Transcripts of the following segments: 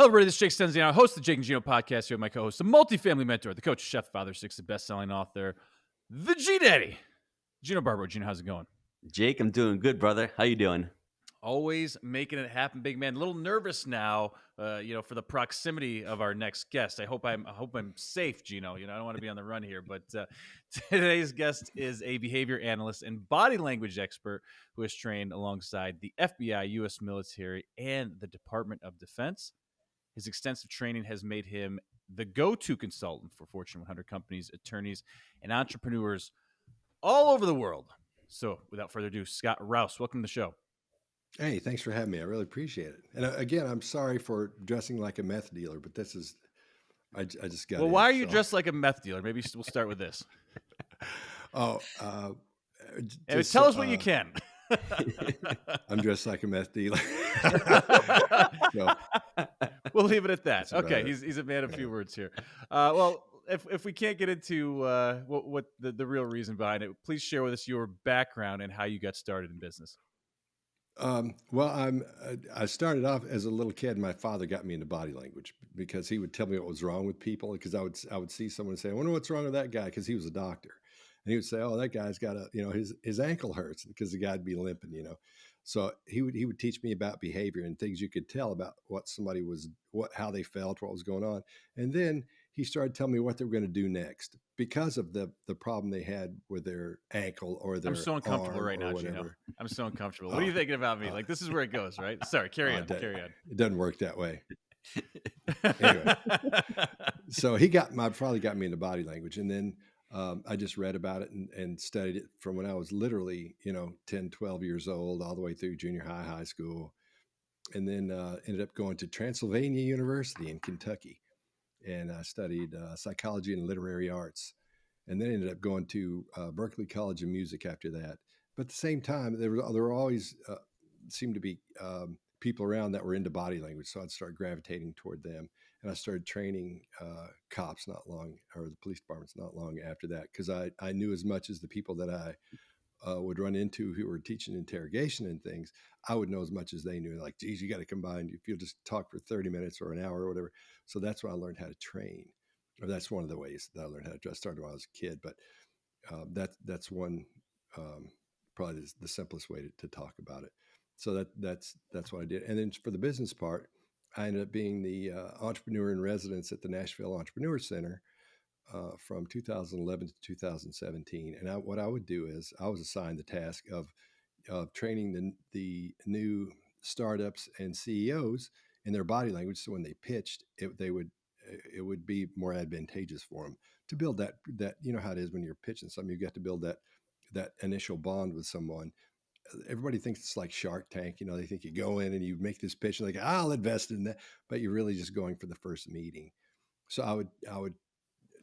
Hello, everybody. This is Jake Stenziano, host of the Jake and Gino Podcast. Here with my co-host, the multifamily mentor, the coach, chef, father, six, the best-selling author, the G-Daddy, Gino Barbaro. Gino, how's it going? Jake, I'm doing good, brother. How you doing? Always making it happen, big man. A little nervous now, for the proximity of our next guest. I hope I'm safe, Gino. I don't want to be on the run here, but today's guest is a behavior analyst and body language expert who has trained alongside the FBI, U.S. military, and the Department of Defense. His extensive training has made him the go-to consultant for Fortune 100 companies, attorneys, and entrepreneurs all over the world. So without further ado, Scott Rouse, welcome to the show. Hey, thanks for having me. I really appreciate it. And again, I'm sorry for dressing like a meth dealer, but this is, I just got. Well, why are you dressed like a meth dealer? Maybe we'll start with this. Tell us what you can. I'm dressed like a meth dealer. So, we'll leave it at that. Okay, it. he's a man of few words here. Well, if we can't get into what the real reason behind it, please share with us your background and how you got started in business. I started off as a little kid. My father got me into body language because he would tell me what was wrong with people. Because I would see someone say, "I wonder what's wrong with that guy," because he was a doctor, and he would say, "Oh, that guy's got his ankle hurts," because the guy'd be limping, So he would teach me about behavior and things you could tell about what somebody was, how they felt, what was going on, and then he started telling me what they were going to do next because of the problem they had with their ankle or their. I'm so uncomfortable arm right now, whatever. Gino. I'm so uncomfortable. What are you thinking about me? Like, this is where it goes, right? Sorry, carry on. It doesn't work that way. Anyway, so my father got me into body language, and then I just read about it and studied it from when I was literally, 10, 12 years old, all the way through junior high school. And then ended up going to Transylvania University in Kentucky. And I studied psychology and literary arts. And then ended up going to Berklee College of Music after that. But at the same time, there were always seemed to be people around that were into body language. So I'd start gravitating toward them. And I started training cops or the police departments not long after that, because I knew as much as the people that I would run into who were teaching interrogation and things. I would know as much as they knew. Like, geez, you got to combine. If you'll just talk for 30 minutes or an hour or whatever. So that's when I learned how to train. Or that's one of the ways that I learned how to train. I started when I was a kid, but that's one probably the simplest way to talk about it. So that's what I did. And then for the business part, I ended up being the entrepreneur in residence at the Nashville Entrepreneur Center from 2011 to 2017. And what I would do is I was assigned the task of training the new startups and CEOs in their body language. So when they pitched, it would be more advantageous for them to build that, how it is when you're pitching something, you got to build that initial bond with someone. Everybody thinks it's like Shark Tank. They think you go in and you make this pitch and like, I'll invest in that, but you're really just going for the first meeting. So I would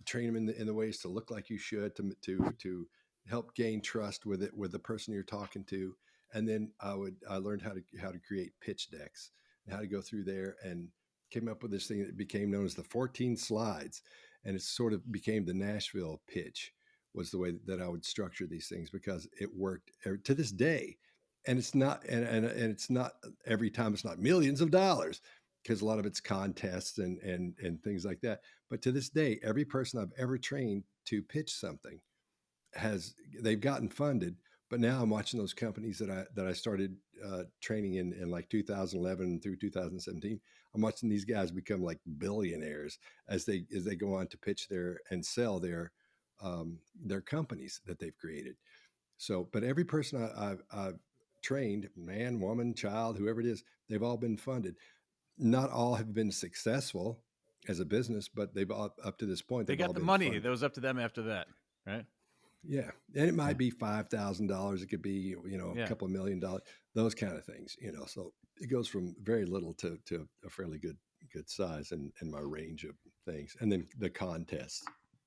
train them in the ways to look like you should, to help gain trust with the person you're talking to. And then I learned how to create pitch decks and how to go through there, and came up with this thing that became known as the 14 slides. And it sort of became the Nashville pitch, was the way that I would structure these things, because it worked to this day. And it's not, and it's not every time, it's not millions of dollars, because a lot of it's contests and things like that. But to this day, every person I've ever trained to pitch something they've gotten funded. But now I'm watching those companies that I started training in like 2011 through 2017. I'm watching these guys become like billionaires as they go on to pitch and sell their companies that they've created. So, but every person I've trained, man, woman, child, whoever it is, they've all been funded. Not all have been successful as a business, but they've all, up to this point, they got the money. That was up to them after that, right? Yeah. And it might be $5,000. It could be, a couple of $1 million, those kind of things, so it goes from very little to a fairly good size in my range of things. And then the contests,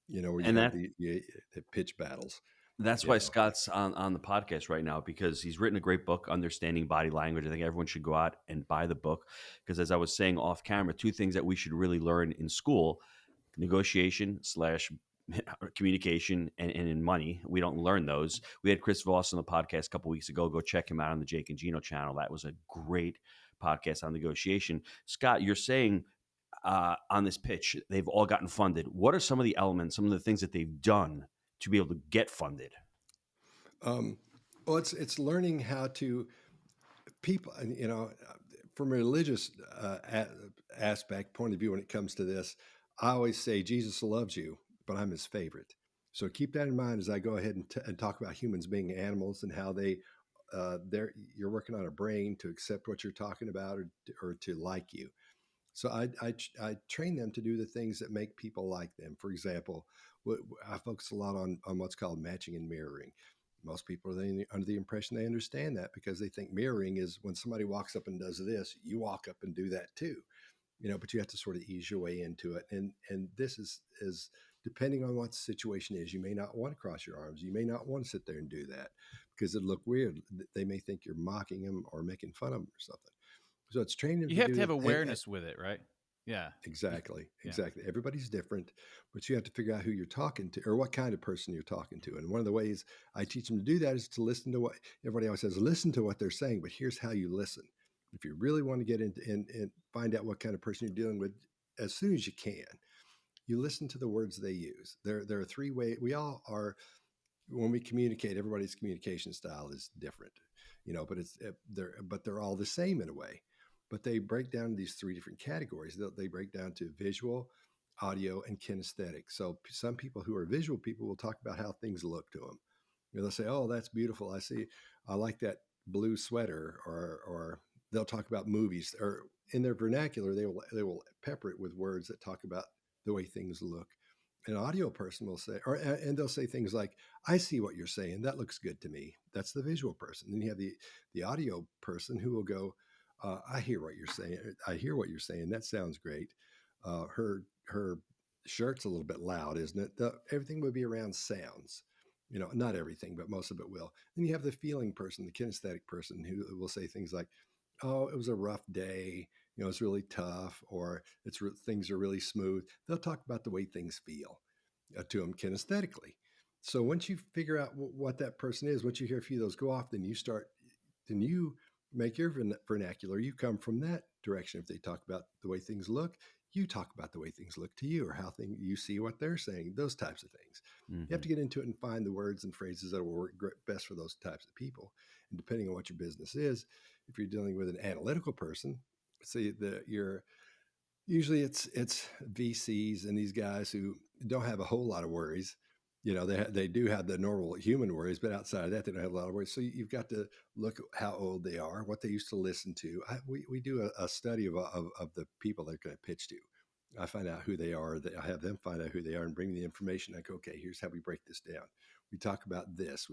where you have the pitch battles. That's why Scott's on the podcast right now, because he's written a great book, Understanding Body Language. I think everyone should go out and buy the book, because as I was saying off camera, two things that we should really learn in school: negotiation / communication and in money. We don't learn those. We had Chris Voss on the podcast a couple weeks ago. Go check him out on the Jake and Gino channel. That was a great podcast on negotiation. Scott, you're saying on this pitch, they've all gotten funded. What are some of the elements, some of the things that they've done to be able to get funded? Well, it's learning how to people, from a religious aspect point of view when it comes to this. I always say Jesus loves you, but I'm his favorite. So keep that in mind as I go ahead and talk about humans being animals and how you're working on a brain to accept what you're talking about or to like you. So I train them to do the things that make people like them. For example, I focus a lot on what's called matching and mirroring. Most people are under the impression they understand that because they think mirroring is when somebody walks up and does this, you walk up and do that too. But you have to sort of ease your way into it. And this is depending on what the situation is. You may not want to cross your arms. You may not want to sit there and do that because it'd look weird. They may think you're mocking them or making fun of them or something. So it's training them. You have to have awareness with it, right? Yeah. Exactly. Everybody's different, but you have to figure out who you're talking to or what kind of person you're talking to. And one of the ways I teach them to do that is to listen to what everybody always says, listen to what they're saying, but here's how you listen. If you really want to get into and find out what kind of person you're dealing with as soon as you can, you listen to the words they use. There are three ways we all are. When we communicate, everybody's communication style is different, but they're all the same in a way. But they break down into these three different categories. They break down to visual, audio, and kinesthetic. So some people who are visual people will talk about how things look to them. They'll say, "Oh, that's beautiful. I like that blue sweater," or they'll talk about movies. Or in their vernacular, they will pepper it with words that talk about the way things look. An audio person will say, and they'll say things like, "I see what you're saying. That looks good to me." That's the visual person. Then you have the audio person who will go, "I hear what you're saying. I hear what you're saying. That sounds great. Her shirt's a little bit loud, isn't it?" Everything would be around sounds. Not everything, but most of it will. Then you have the feeling person, the kinesthetic person, who will say things like, "Oh, it was a rough day. It's really tough," or things are really smooth. They'll talk about the way things feel to them kinesthetically. So once you figure out what that person is, once you hear a few of those go off, then you make your vernacular. You come from that direction. If they talk about the way things look, you talk about the way things look to you, or how you see what they're saying, those types of things. Mm-hmm. You have to get into it and find the words and phrases that will work best for those types of people. And depending on what your business is, if you're dealing with an analytical person, usually it's VCs and these guys who don't have a whole lot of worries. They do have the normal human worries, but outside of that, they don't have a lot of worries. So you've got to look at how old they are, what they used to listen to. We do a study of the people they're going to pitch to. I find out who they are. I have them find out who they are and bring the information. I go, "Okay, here's how we break this down. We talk about this.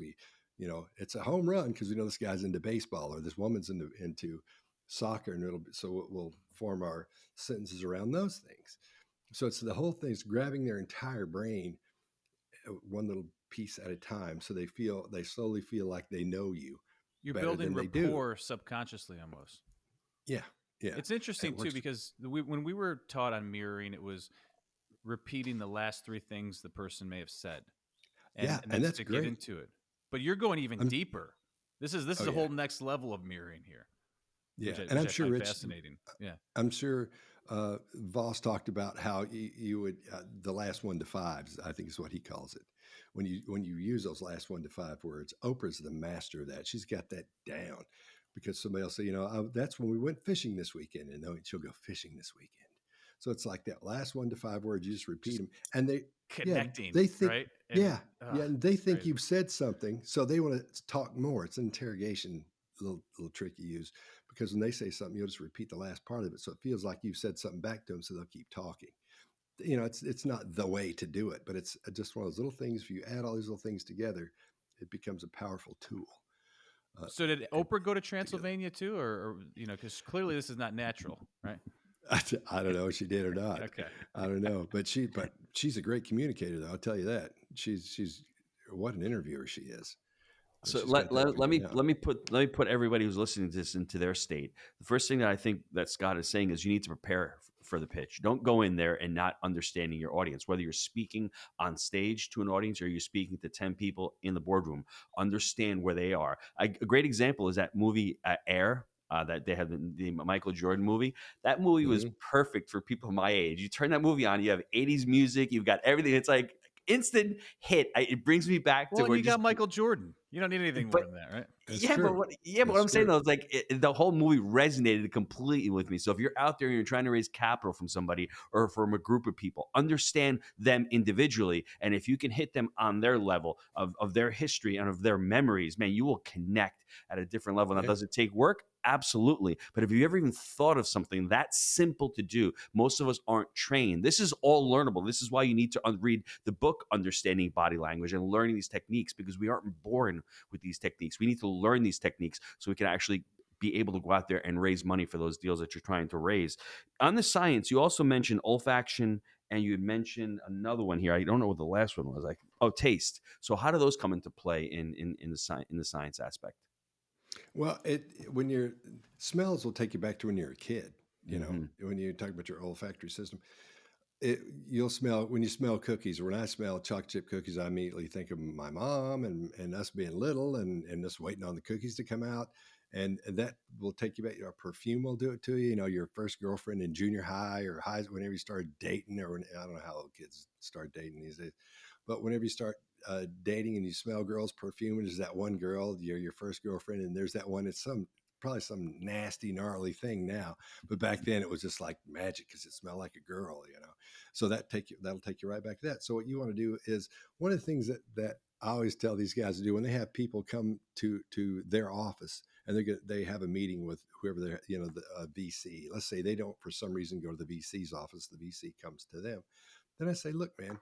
It's a home run because we know this guy's into baseball or this woman's into soccer, and we'll form our sentences around those things." So it's the whole thing's grabbing their entire brain one little piece at a time, so they slowly feel like they know you. You're building rapport subconsciously almost. Yeah. It's interesting too because when we were taught on mirroring, it was repeating the last three things the person may have said, and that's to great. Get into it. But you're going even deeper. This is a whole next level of mirroring here. Yeah, which I'm sure Rich, fascinating. Yeah, I'm sure Voss talked about how you would the last 1 to 5s, I think is what he calls it. When you use those last 1 to 5 words, Oprah's the master of that. She's got that down because somebody will say, that's when we went fishing this weekend, and she'll go fishing this weekend. So it's like that last 1 to 5 words, you just repeat them, and they connecting. They think, right? And they think you've said something, so they want to talk more. It's an interrogation, little trick you use. Because when they say something, you'll just repeat the last part of it. So it feels like you've said something back to them, so they'll keep talking. It's not the way to do it, but it's just one of those little things. If you add all these little things together, it becomes a powerful tool. So did Oprah go to Transylvania too? Or because clearly this is not natural, right? I don't know if she did or not. Okay. I don't know. But she's a great communicator, though. I'll tell you that. She's what an interviewer she is. So let me put everybody who's listening to this into their state. The first thing that I think that Scott is saying is you need to prepare for the pitch. Don't go in there and not understanding your audience, whether you're speaking on stage to an audience or you're speaking to 10 people in the boardroom. Understand where they are. A great example is that movie Air. that they had the Michael Jordan movie. That movie was Hmm. perfect for people my age. You turn that movie on, you have 80s music, you've got everything. It's like instant hit. It brings me back to Well, and where you just, got Michael Jordan. You don't need anything more but than that, right? That's true. but what That's I'm saying true. though is like the whole movie resonated completely with me. So if you're out there and you're trying to raise capital from somebody or from a group of people, understand them individually, and if you can hit them on their level of their history and of their memories, man, you will connect at a different level. Now, Yeah. does it take work? Absolutely. But have you ever even thought of something that simple to do? Most of us aren't trained. This is all learnable. This is why you need to read the book Understanding Body Language and learning these techniques, because we aren't born with these techniques. We need to learn these techniques so we can actually be able to go out there and raise money for those deals that you're trying to raise. On the science, you also mentioned olfaction, and you had mentioned another one here. I don't know what the last one was. Like, oh, taste. So how do those come into play in the science aspect? Well, when you're smells will take you back to when you're a kid. You know, Mm-hmm. when you talk about your olfactory system, you'll smell when you smell cookies. Or when I smell chocolate chip cookies, I immediately think of my mom and us being little and us waiting on the cookies to come out. And that will take you back. Your perfume will do it to you. You know, your first girlfriend in junior high or high, whenever you started dating, or I don't know how little kids start dating these days, but whenever you start dating and you smell girls' perfume, and there's that one girl, you're your first girlfriend, and there's that one. It's probably some nasty, gnarly thing now, but back then it was just like magic because it smelled like a girl, you know. So that'll take you right back to that. So what you want to do is one of the things that I always tell these guys to do when they have people come to their office and they have a meeting with whoever they're, you know, the VC. Let's say they don't for some reason go to the VC's office, the VC comes to them. Then I say, look, man,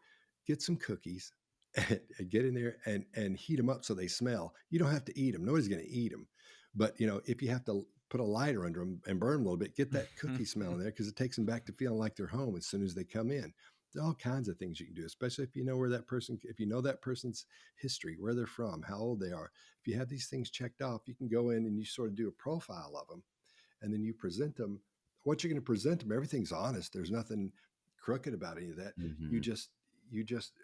get some cookies and get in there and heat them up so they smell. You don't have to eat them. Nobody's going to eat them. But, you know, if you have to put a lighter under them and burn them a little bit, get that cookie smell in there because it takes them back to feeling like they're home as soon as they come in. There's all kinds of things you can do, especially if you know if you know that person's history, where they're from, how old they are. If you have these things checked off, you can go in and you sort of do a profile of them, and then you present them. What you're going to present them, everything's honest. There's nothing crooked about any of that. Mm-hmm. You just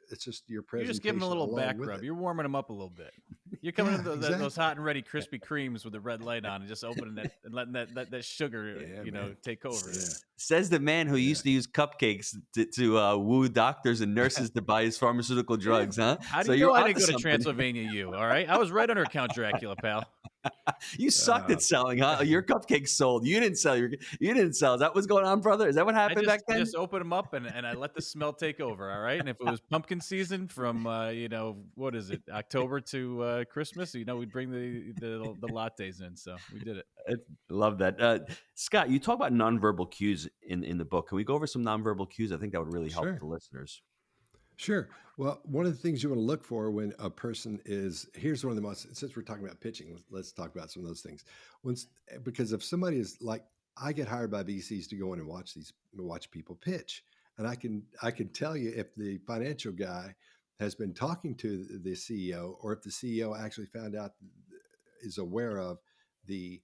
it's just your You're just giving them a presentation little along back with rub. it. You're warming them up a little bit. You're coming Yeah, into those exactly. hot and ready Krispy Kremes with the red light on and just opening that and letting that sugar, Yeah, you know, man. take over. Yeah, Says the man who yeah. used to use cupcakes to woo doctors and nurses to buy his pharmaceutical Yeah. drugs, huh? How do So you know you're I onto didn't go to something. Transylvania U? All right. I was right under Count Dracula, pal. You sucked Uh, at selling, huh? Your cupcakes sold. You didn't sell. You didn't sell. Is that what's going on, brother? Is that what I happened just back I then? just opened them up and I let the smell take over. All right. And if it was pumpkin season from you know, what is it, October to Christmas, you know, we'd bring the lattes in. So we did it. I love that. Scott, you talk about nonverbal cues in the book. Can we go over some nonverbal cues? I think that would really help sure. the listeners. Sure. Well, one of the things you want to look for when a person here's one of the most, since we're talking about pitching, let's talk about some of those things. Because if somebody is like, I get hired by VCs to go in and watch people pitch. And I can tell you if the financial guy has been talking to the CEO or if the CEO actually found out, is aware of the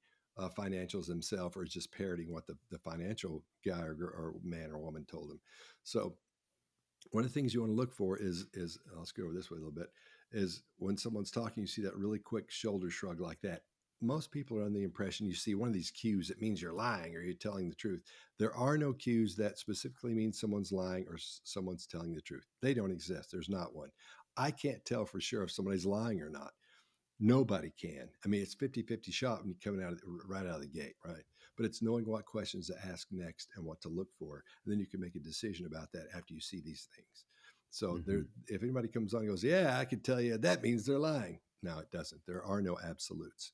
financials themselves or is just parroting what the financial guy or man or woman told him. So one of the things you want to look for is let's go over this way a little bit, is when someone's talking, you see that really quick shoulder shrug like that. Most people are under the impression you see one of these cues, it means you're lying or you're telling the truth. There are no cues that specifically mean someone's lying or someone's telling the truth. They don't exist. There's not one. I can't tell for sure if somebody's lying or not. Nobody can. I mean, it's 50-50 shot when you're coming right out of the gate, right? But it's knowing what questions to ask next and what to look for. And then you can make a decision about that after you see these things. So Mm-hmm. if anybody comes on and goes, yeah, I can tell you that means they're lying. No, it doesn't. There are no absolutes.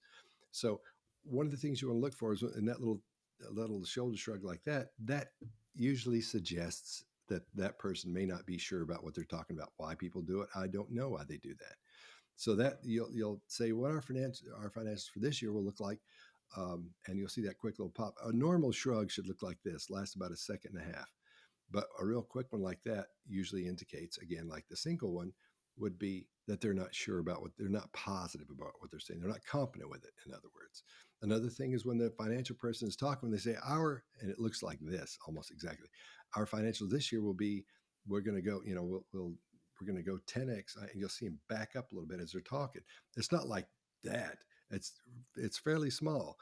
So one of the things you want to look for is in that little shoulder shrug like that, that usually suggests that that person may not be sure about what they're talking about. Why people do it, I don't know why they do that. So that you'll say what our finances for this year will look like, and you'll see that quick little pop. A normal shrug should look like this, last about a second and a half. But a real quick one like that usually indicates, again, like the single one, would be that they're not sure about they're not positive about what they're saying. They're not confident with it, in other words. Another thing is when the financial person is talking, when they say and it looks like this almost exactly. Our financials this year will be, we're going to go, we're going to go 10x, and you'll see them back up a little bit as they're talking. It's not like that. It's fairly small.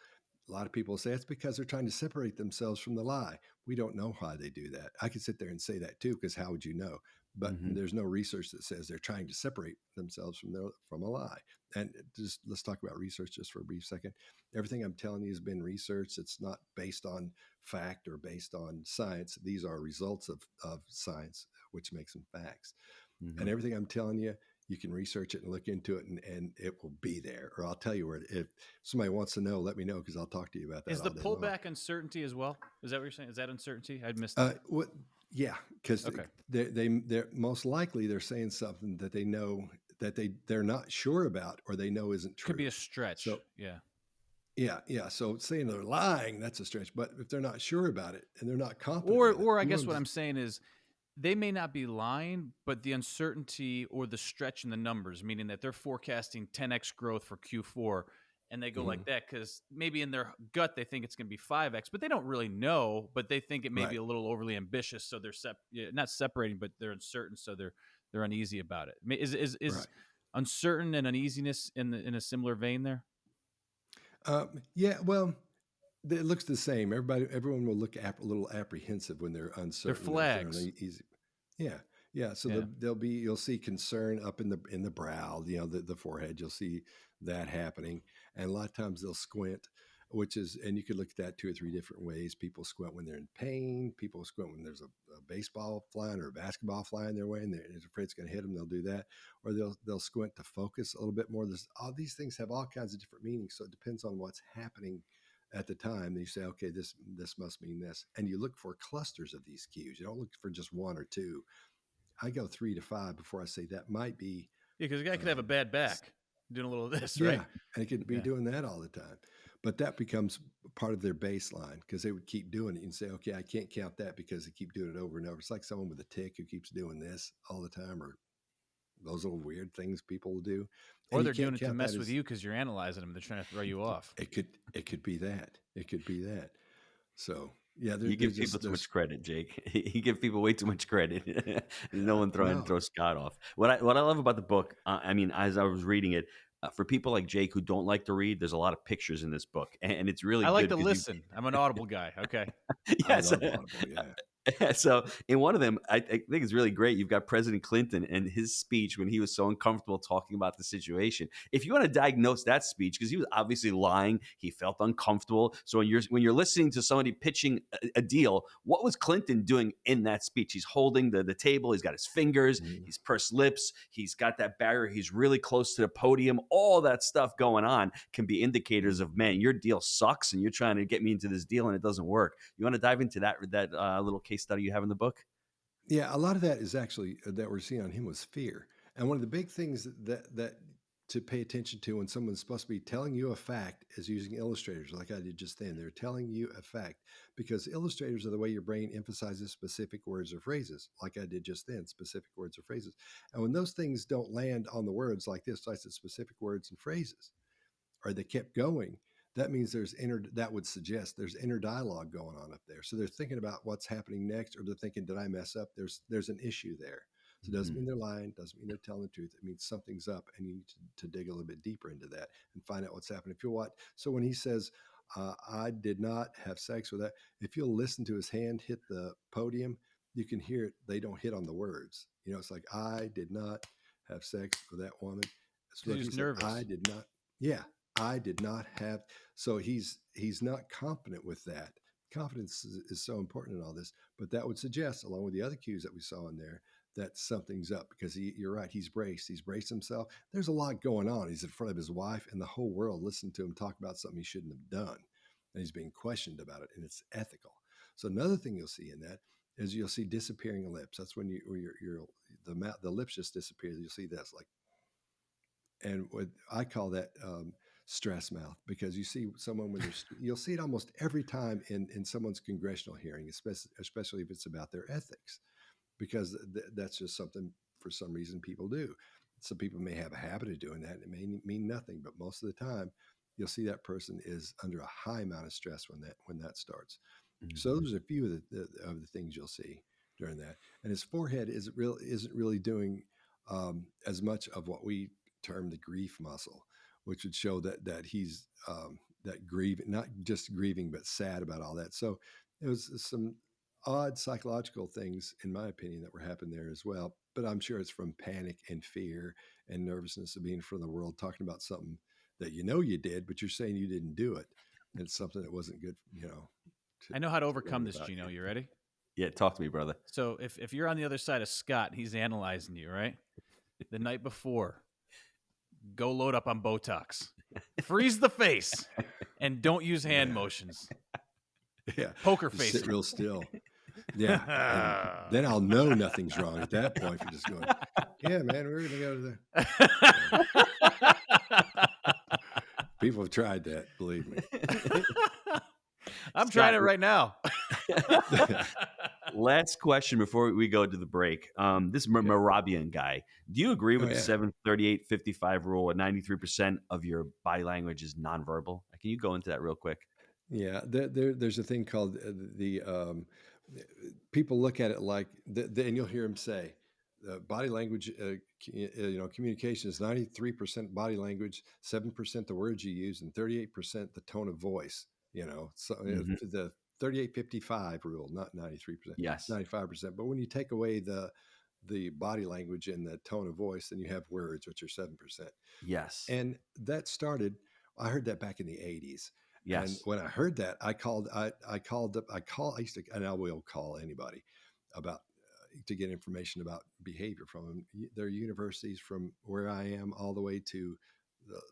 a lot of people say it's because they're trying to separate themselves from the lie. We don't know why they do that. I could sit there and say that too, because how would you know? But there's no research that says they're trying to separate themselves from a lie. And just let's talk about research just for a brief second. Everything I'm telling you has been researched. It's not based on fact or based on science. These are results of science, which makes them facts. And everything I'm telling you, you can research it and look into it, and it will be there. Or I'll tell you where. If somebody wants to know, let me know, because I'll talk to you about that. Is the pullback uncertainty as well? Is that what you're saying? Is that uncertainty? I'd missed that. Yeah, because they're most likely they're saying something that they know that they're not sure about, or they know isn't true. Could be a stretch. So, yeah. So saying they're lying, that's a stretch. But if they're not sure about it and they're not confident, or I guess what I'm saying is, they may not be lying, but the uncertainty or the stretch in the numbers, meaning that they're forecasting 10x growth for Q4, and they go like that because maybe in their gut they think it's going to be 5x, but they don't really know. But they think it may be a little overly ambitious, so they're not separating, but they're uncertain, so they're uneasy about it. Is uncertain and uneasiness in a similar vein there? Yeah, well, it looks the same. Everyone will look a little apprehensive when they're uncertain. They're flags. Yeah. So you'll see concern up in the brow, the forehead. You'll see that happening, and a lot of times they'll squint, and you could look at that 2 or 3 different ways. People squint when they're in pain. People squint when there's a baseball flying or a basketball flying their way, and they're afraid it's going to hit them. They'll do that, or they'll squint to focus a little bit more. All these things have all kinds of different meanings, so it depends on what's happening at the time. You say, okay, this must mean this, and you look for clusters of these cues. You don't look for just 1 or 2. I go 3 to 5 before I say that might be. Yeah, because a guy could have a bad back doing a little of this, right? Yeah, and it could be doing that all the time. But that becomes part of their baseline, because they would keep doing it and say, okay, I can't count that because they keep doing it over and over. It's like someone with a tick who keeps doing this all the time, or those little weird things people will do. Or they're doing it to mess with you because you're analyzing them. They're trying to throw you off. It could be that. It could be that. So yeah, you give people too much credit, Jake. You give people way too much credit. No one throw Scott off. What I love about the book, as I was reading it, for people like Jake who don't like to read, there's a lot of pictures in this book, and it's really. I like to listen. I'm an Audible guy. Okay. Yes. I love Audible, yeah. So in one of them, I think it's really great. You've got President Clinton and his speech when he was so uncomfortable talking about the situation. If you want to diagnose that speech, because he was obviously lying, he felt uncomfortable. So when you're listening to somebody pitching a deal, what was Clinton doing in that speech? He's holding the table. He's got his fingers. He's pursed lips. He's got that barrier. He's really close to the podium. All that stuff going on can be indicators of, man, your deal sucks, and you're trying to get me into this deal and it doesn't work. You want to dive into that little case study you have in the book? Yeah, a lot of that is actually that we're seeing on him was fear. And one of the big things that to pay attention to when someone's supposed to be telling you a fact is using illustrators, like I did just then. They're telling you a fact because illustrators are the way your brain emphasizes specific words or phrases, like I did just then, specific words or phrases. And when those things don't land on the words like this, I said specific words and phrases, or they kept going, that means that would suggest there's inner dialogue going on up there. So they're thinking about what's happening next, or they're thinking, did I mess up? There's an issue there. So it doesn't mean they're lying, doesn't mean they're telling the truth. It means something's up, and you need to dig a little bit deeper into that and find out what's happening. If you watch, so when he says, I did not have sex with that, if you'll listen to his hand hit the podium, you can hear it. They don't hit on the words. It's like, I did not have sex with that woman. So he's nervous. I did not. Yeah. I did not have. So he's not confident with that. Confidence is so important in all this, but that would suggest, along with the other cues that we saw in there, that something's up, because you're right. He's braced himself. There's a lot going on. He's in front of his wife, and the whole world listened to him talk about something he shouldn't have done. And he's being questioned about it, and it's ethical. So another thing you'll see in that is you'll see disappearing lips. That's when the lips just disappear. You'll see that's like, and what I call that, stress mouth, because you see someone you'll see it almost every time in someone's congressional hearing, especially if it's about their ethics, because that's just something for some reason people do. Some people may have a habit of doing that. It may mean nothing, but most of the time you'll see that person is under a high amount of stress when that starts. So those are a few of the things you'll see during that. And his forehead isn't really doing as much of what we term the grief muscle, which would show that he's that grieving, not just grieving, but sad about all that. So it was some odd psychological things, in my opinion, that were happening there as well. But I'm sure it's from panic and fear and nervousness of being in front of the world, talking about something that you did, but you're saying you didn't do it. And it's something that wasn't good, I know how to to overcome learn this, about Gino. you. You ready? Yeah, talk to me, brother. So if you're on the other side of Scott, he's analyzing you, right? The night before, go load up on Botox. Freeze the face. And don't use hand Yeah. motions. Yeah. Poker Just face. sit real still. Yeah. And then I'll know nothing's wrong at that point for just going, yeah, man, we're going to go to the. People have tried that, believe me. I'm trying it right now. Last question before we go to the break. This Mehrabian guy, do you agree with the 7-38-55 rule? At 93% of your body language is nonverbal. Can you go into that real quick? Yeah, there's a thing called people look at it like, and you'll hear him say, body language, communication is 93% body language, 7% the words you use, and 38% the tone of voice. So the 38-55 rule, not 93%, Yes. 95%. But when you take away the body language and the tone of voice, then you have words, which are 7%. Yes. And that started, I heard that back in the 80s. Yes. And when I heard that, I used to, and I will call anybody about to get information about behavior from them. There are universities from where I am all the way to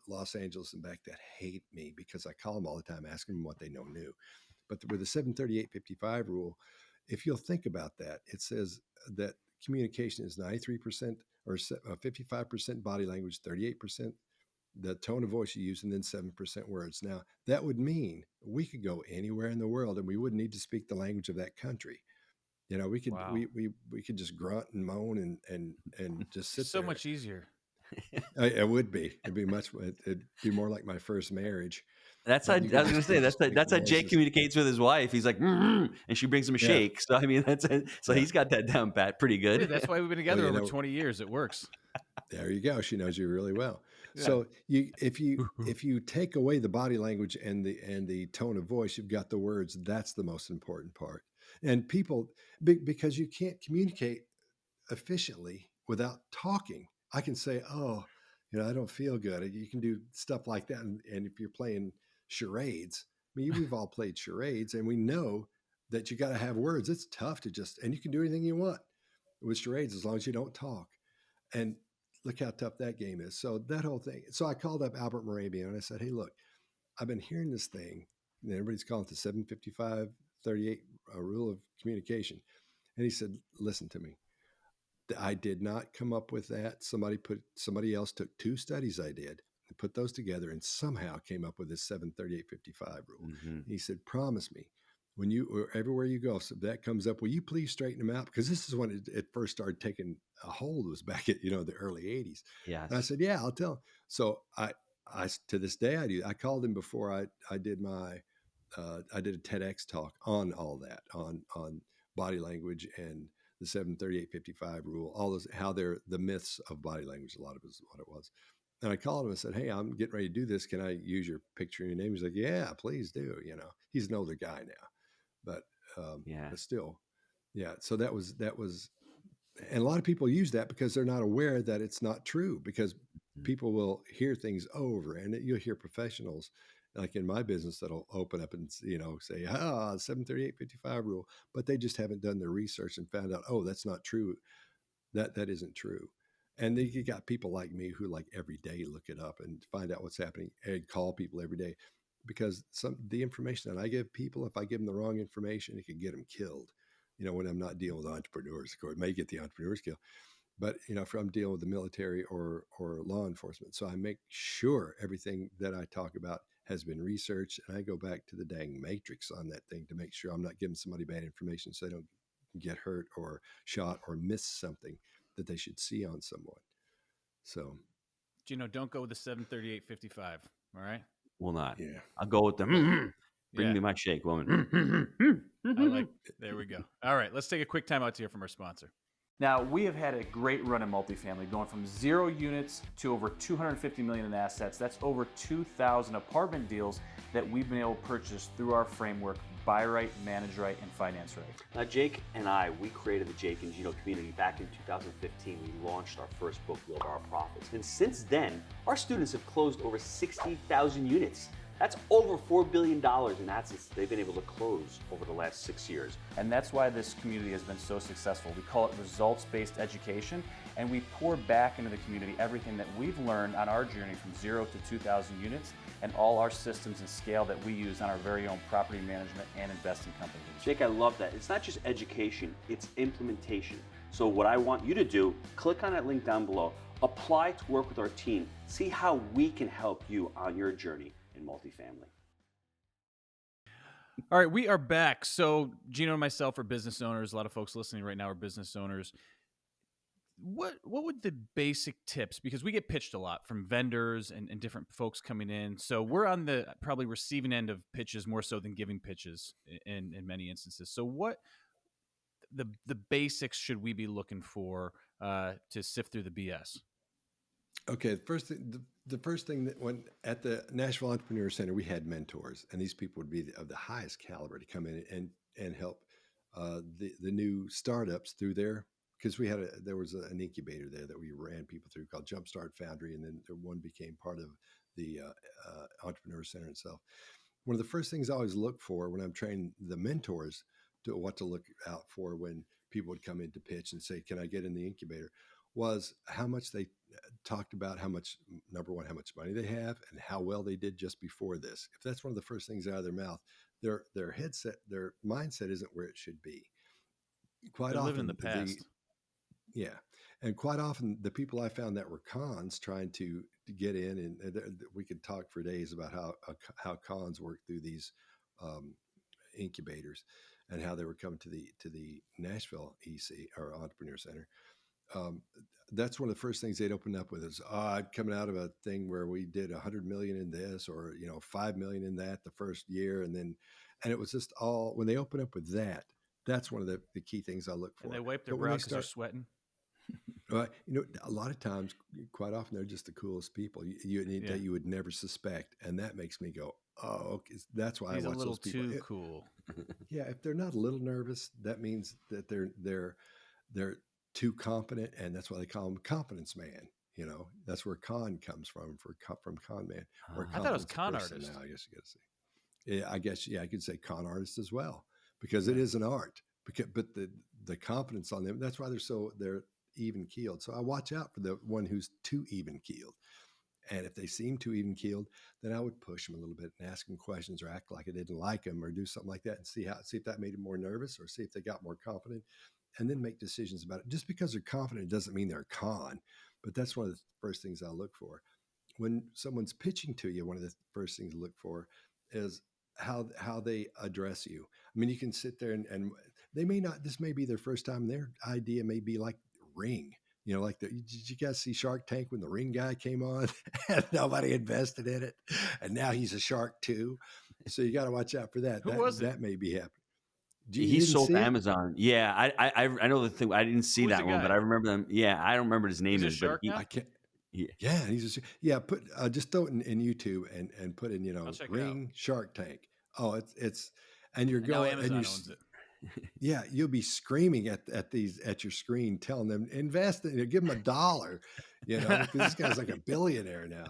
Los Angeles and back that hate me because I call them all the time, asking them what they know new. But with the 7-38-55 rule, if you'll think about that, it says that communication is 93% or 55% body language, 38% the tone of voice you use, and then 7% words. Now, that would mean we could go anywhere in the world and we wouldn't need to speak the language of that country. We could we could just grunt and moan and just sit so there. much easier. It would be. It'd be more like my first marriage. That's how I was going to say. That's how Jake communicates with his wife. He's like, and she brings him a shake. So I mean, he's got that down pat pretty good. Hey, that's why we've been together over 20 years. It works. There you go. She knows you really well. Yeah. So if you take away the body language and the tone of voice, you've got the words. That's the most important part. And people, because you can't communicate efficiently without talking. I can say, oh, I don't feel good. You can do stuff like that. And if you're playing charades, I mean, we've all played charades, and we know that you got to have words. It's tough to and you can do anything you want with charades as long as you don't talk. And look how tough that game is. So that whole thing. So I called up Albert Mehrabian and I said, hey, look, I've been hearing this thing. And everybody's calling it the 7-55-38 rule of communication. And he said, listen to me. I did not come up with that. Somebody else took 2 studies I did and put those together and somehow came up with this 7-38-55 rule. Mm-hmm. He said, promise me, when everywhere you go, so that comes up, will you please straighten them out? Because this is when it first started taking a hold. It was back at, the early 80s. Yes. And I said, yeah, I'll tell him. So I to this day, I do. I called him before I did I did a TEDx talk on all that, on body language and the 7-38-55 rule, all those, how they're the myths of body language. A lot of it is what it was. And I called him and said, hey, I'm getting ready to do this. Can I use your picture and your name? He's like, yeah, please do. He's an older guy now, but still, yeah. So that was, and a lot of people use that because they're not aware that it's not true, because people will hear things over, and you'll hear professionals like in my business that'll open up and say 7-38-55 rule, but they just haven't done their research and found out, oh, that's not true. That isn't true. And then you got people like me who like every day look it up and find out what's happening and call people every day, because the information that I give people, if I give them the wrong information, it can get them killed. When I'm not dealing with entrepreneurs, of course, it may get the entrepreneurs killed. But, if I'm dealing with the military or law enforcement, so I make sure everything that I talk about has been researched, and I go back to the dang matrix on that thing to make sure I'm not giving somebody bad information so they don't get hurt or shot or miss something that they should see on someone. So, Gino, don't go with the 7-38-55. All right. Will not. Yeah. I'll go with the bring me my shake, woman. There we go. All right. Let's take a quick time out to hear from our sponsor. Now, we have had a great run in multifamily, going from 0 units to over 250 million in assets. That's over 2,000 apartment deals that we've been able to purchase through our framework, buy right, manage right, and finance right. Now, Jake and I, we created the Jake and Gino community back in 2015. We launched our first book, Build Our Profits. And since then, our students have closed over 60,000 units. That's over $4 billion in assets they've been able to close over the last 6 years. And that's why this community has been so successful. We call it results-based education, and we pour back into the community everything that we've learned on our journey from 0 to 2,000 units and all our systems and scale that we use on our very own property management and investing companies. Jake, I love that. It's not just education, it's implementation. So what I want you to do, click on that link down below, apply to work with our team, see how we can help you on your journey in multifamily. All right, we are back. So Gino and myself are business owners. A lot of folks listening right now are business owners. What would the basic tips, because we get pitched a lot from vendors and different folks coming in. So we're on the probably receiving end of pitches more so than giving pitches in many instances. So what the basics should we be looking for to sift through the BS? Okay, the first thing that when at the Nashville Entrepreneur Center, we had mentors, and these people would be of the highest caliber to come in and help the new startups through there, because there was an incubator there that we ran people through called Jumpstart Foundry, and then one became part of the Entrepreneur Center itself. One of the first things I always look for when I'm training the mentors to what to look out for when people would come in to pitch and say, "Can I get in the incubator?" was how much they talked about number one, how much money they have and how well they did just before this. If that's one of the first things out of their mouth, their mindset isn't where it should be. Quite They're often living in the past. And quite often the people I found that were cons trying to get in, and we could talk for days about how cons work through these incubators and how they were coming to the Nashville EC or Entrepreneur Center. That's one of the first things they'd open up with is, I'm coming out of a thing where we did 100 million in this, or 5 million in that the first year, and it was just all when they open up with that. That's one of the key things I look for. And they wipe their brow because they're sweating. A lot of times, quite often, they're just the coolest people that you would never suspect, and that makes me go, "Oh, okay." That's why He's I watch those people. a little too cool. Yeah, if they're not a little nervous, that means that they're too confident, and that's why they call them confidence man. That's where con comes from con man. Or I thought it was con artist. Now, I guess you got to say. Yeah, I could say con artist as well, because it is an art. But the confidence on them, that's why they're even keeled. So I watch out for the one who's too even keeled. And if they seem too even keeled, then I would push them a little bit and ask them questions or act like I didn't like them or do something like that and see if that made them more nervous or see if they got more confident, and then make decisions about it. Just because they're confident doesn't mean they're con, but that's one of the first things I look for. When someone's pitching to you, one of the first things to look for is how they address you. I mean, you can sit there and they may not, this may be their first time. Their idea may be like Ring. Did you guys see Shark Tank when the Ring guy came on and nobody invested in it? And now he's a shark too. So you got to watch out for that. That may be happening. He sold to Amazon. Yeah, I know the thing. I didn't see that one, but I remember them. Yeah, I don't remember his name. He's a shark now? I can't. Yeah, put just throw it in YouTube and put in Ring Shark Tank. Oh, it's and you're going Amazon owns it. Yeah, you'll be screaming at your screen, telling them invest in it, give them $1, because this guy's like a billionaire now.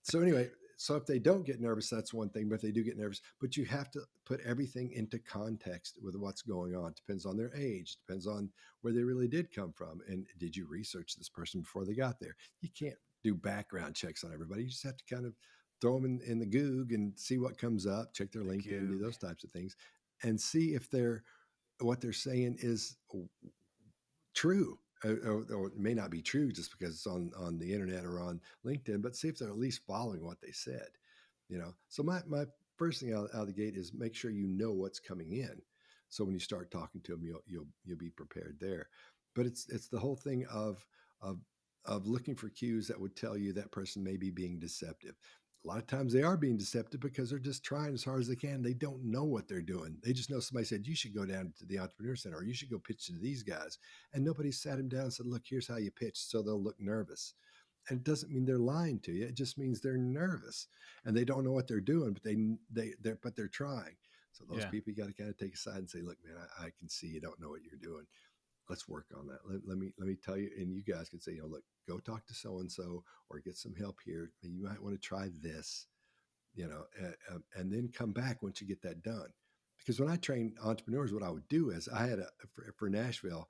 So anyway, so if they don't get nervous, that's one thing. But if they do get nervous, but you have to put everything into context with what's going on. It depends on their age, depends on where they really did come from, and did you research this person before they got there? You can't do background checks on everybody. You just have to kind of throw them in the Goog and see what comes up. Check their LinkedIn, do those types of things, and see if what they're saying is true, or it may not be true just because it's on the internet or on LinkedIn, but see if they're at least following what they said. So my first thing out of the gate is make sure you know what's coming in. So when you start talking to them, you'll be prepared there. But it's the whole thing of looking for cues that would tell you that person may be being deceptive. a lot of times they are being deceptive because they're just trying as hard as they can. They don't know what they're doing. They just know somebody said, you should go down to the Entrepreneur Center, or you should go pitch to these guys. And nobody sat him down and said, look, here's how you pitch. So they'll look nervous. And it doesn't mean they're lying to you. It just means they're nervous and they don't know what they're doing, but they're trying. So those people, you got to kind of take aside and say, look, man, I can see you don't know what you're doing. Let's work on that. Let me tell you, and you guys can say, look, go talk to so-and-so or get some help here. You might want to try this, and then come back once you get that done. Because when I train entrepreneurs, what I would do is I had for Nashville,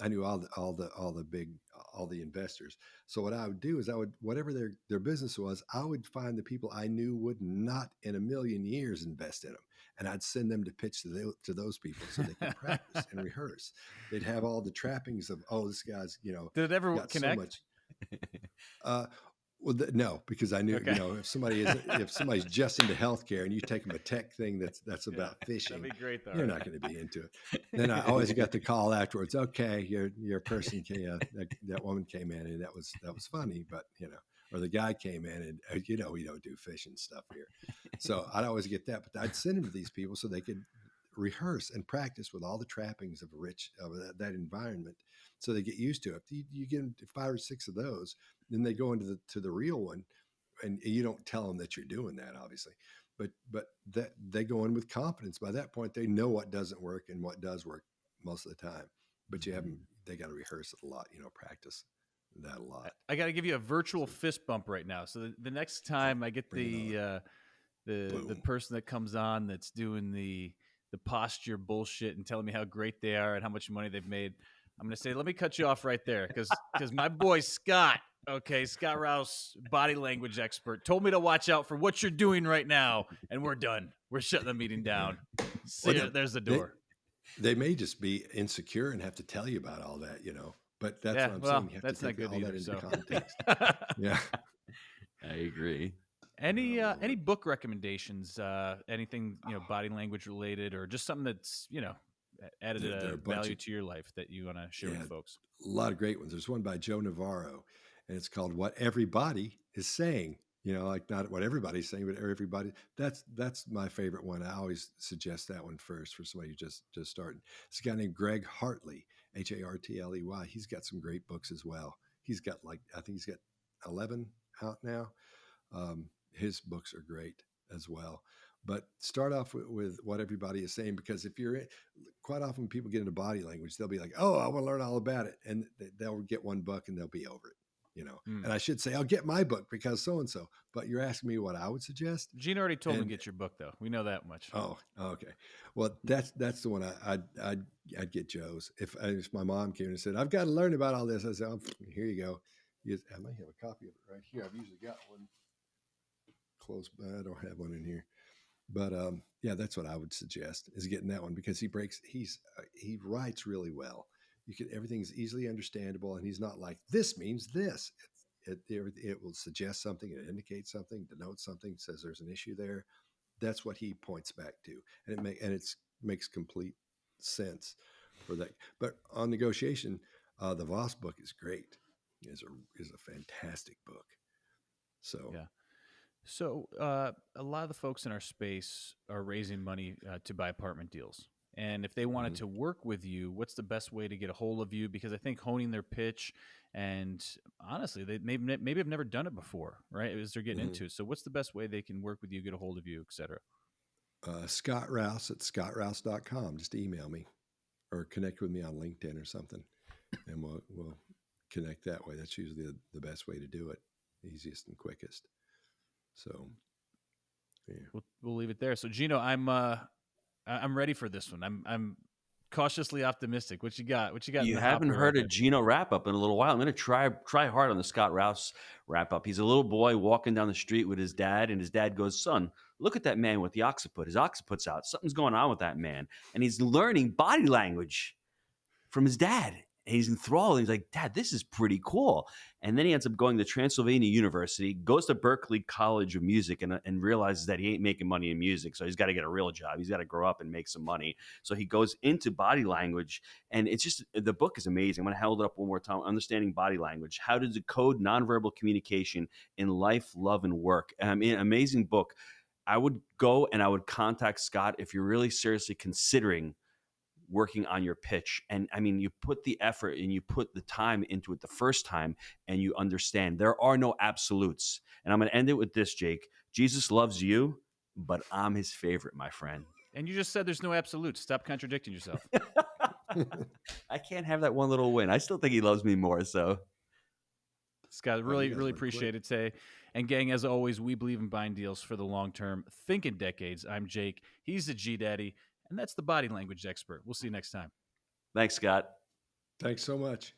I knew all the investors. So what I would do is whatever their business was, I would find the people I knew would not in a million years invest in them. And I'd send them to pitch to those people so they can practice and rehearse. They'd have all the trappings of, this guy's, Did it ever connect? So much. No, because I knew, if somebody's just into healthcare and you take them a tech thing that's about fishing, that'd be great, though. You're not going to be into it. Then I always got the call afterwards. Okay, your person came, that woman came in and that was funny, but or the guy came in and we don't do fishing stuff here. So I'd always get that, but I'd send them to these people so they could rehearse and practice with all the trappings of that environment, so they get used to it. You get them 5 or 6 of those, then they go into the real one, and you don't tell them that you're doing that, obviously, but that they go in with confidence. By that point, they know what doesn't work and what does work most of the time. But they got to rehearse it a lot, practice that a lot. I got to give you a virtual fist bump right now. So the next time I get the person that comes on that's doing the posture bullshit and telling me how great they are and how much money they've made, I'm going to say, let me cut you off right there, because my boy Scott, Scott Rouse, body language expert, told me to watch out for what you're doing right now, and we're done. We're shutting the meeting down. There's the door. They may just be insecure and have to tell you about all that, but that's what I'm saying. You have to take all that into context. Yeah, I agree. Any book recommendations? Anything body language related, or just something that's added a value to your life that you want to share with folks? A lot of great ones. There's one by Joe Navarro, and it's called "What Everybody Is Saying." Like not what everybody's saying, but everybody. That's my favorite one. I always suggest that one first for somebody who's just starting. It's a guy named Greg Hartley, Hartley. He's got some great books as well. He's got I think he's got 11 out now. His books are great as well. But start off with what everybody is saying, because quite often when people get into body language, they'll be like, I want to learn all about it. And they'll get one book and they'll be over it. And I should say, I'll get my book because so-and-so, but you're asking me what I would suggest. Gino already told me to get your book, though. We know that much. Oh, okay. Well, that's the one I'd get Joe's. If my mom came and said, I've got to learn about all this, I said, here you go. I might have a copy of it right here. I've usually got one close by. I don't have one in here, but that's what I would suggest, is getting that one, because he writes really well. Everything's easily understandable, and he's not like, this means this. It will suggest something, it indicates something, denotes something, says there's an issue there. That's what he points back to, and it makes complete sense for that. But on negotiation, the Voss book is great. Is a fantastic book. So yeah. So a lot of the folks in our space are raising money to buy apartment deals. And if they wanted to work with you, what's the best way to get a hold of you? Because I think honing their pitch, and honestly, they maybe have never done it before, right? As they're getting into it. So what's the best way they can work with you, get a hold of you, et cetera? Scott Rouse at scottrouse.com. Just email me or connect with me on LinkedIn or something, and we'll connect that way. That's usually the best way to do it, easiest and quickest. So yeah. We'll leave it there. So Gino, I'm ready for this one. I'm cautiously optimistic. What you got? You haven't heard a Gino wrap up in a little while. I'm going to try hard on the Scott Rouse wrap up. He's a little boy walking down the street with his dad, and his dad goes, "Son, look at that man with the occiput. His occiput's out. Something's going on with that man." And he's learning body language from his dad. he's enthralled. He's like, Dad, this is pretty cool. And then he ends up going to Transylvania University, goes to Berklee College of Music, and realizes that he ain't making money in music. So he's got to get a real job. He's got to grow up and make some money. So he goes into body language. And it's just, the book is amazing. I'm going to hold it up one more time. Understanding Body Language, How to Decode Nonverbal Communication in Life, Love, and Work. I mean, amazing book. I would go and I would contact Scott if you're really seriously considering working on your pitch. And I mean, you put the effort and you put the time into it the first time, and you understand there are no absolutes. And I'm going to end it with this, Jake. Jesus loves you, but I'm his favorite, my friend. And you just said there's no absolutes. Stop contradicting yourself. I can't have that one little win. I still think he loves me more. So, Scott, really appreciate it today. And gang, as always, we believe in buying deals for the long term. Think in decades. I'm Jake. He's the G Daddy. And that's the body language expert. We'll see you next time. Thanks, Scott. Thanks so much.